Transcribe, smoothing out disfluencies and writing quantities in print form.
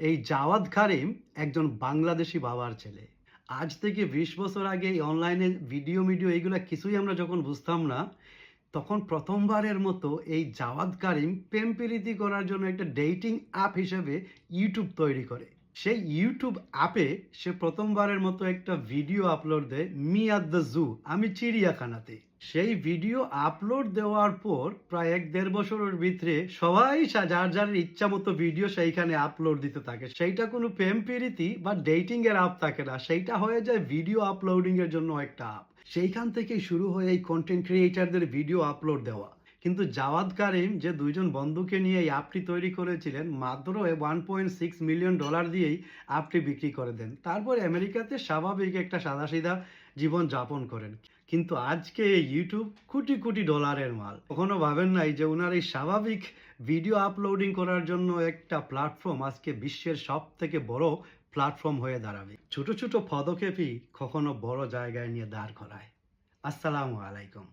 এই জাওয়াদ কারিম একজন বাংলাদেশী বাবার ছেলে। আজ থেকে ২০ বছর আগে এই অনলাইনে ভিডিও এগুলা কিছুই আমরা যখন বুঝতাম না, তখন প্রথমবারের মতো এই জাওয়াদ কারিম প্রেম প্রীতি করার জন্য একটা ডেটিং অ্যাপ হিসেবে YouTube তৈরি করে। সেই YouTube অ্যাপে সে প্রথমবারের মতো একটা ভিডিও আপলোড দেয়, মি অ্যাট দ্য জু, আমি চিড়িয়াখানাতে। সেই ভিডিও আপলোড দেওয়ার পর প্রায় ১-১.৫ বছরের ভিতরে সবাই যার যার ইচ্ছা মতো ভিডিও সেইখানে আপলোড দিতে থাকে। সেইটা কোনো প্রেম প্রীতি বা ডেটিং এর অ্যাপ থাকে না, সেইটা হয়ে যায় ভিডিও আপলোডিং এর জন্য একটা অ্যাপ। সেইখান থেকেই শুরু হয় এই কন্টেন্ট ক্রিয়েটরদের ভিডিও আপলোড দেওয়া। কিন্তু জাওয়াদ কারিম যে ২ জন বন্ধুকে নিয়ে এই অ্যাপটি তৈরি করেছিলেন, মাত্র $1.6 মিলিয়ন দিয়েই অ্যাপটি বিক্রি করে দেন। তারপর আমেরিকাতে স্বাভাবিক একটা সাদাসিধা জীবন যাপন করেন। কিন্তু আজকে YouTube কোটি কোটি ডলারের মাল। কখনো ভাবেন নাই যে উনার এই স্বাভাবিক ভিডিও আপলোডিং করার জন্য একটা প্ল্যাটফর্ম আজকে বিশ্বের সবথেকে বড় প্ল্যাটফর্ম হয়ে দাঁড়াবে। ছোট ছোট পদক্ষেপই কখনো বড় জায়গায় নিয়ে দাঁড় করায়। আসসালামু আলাইকুম।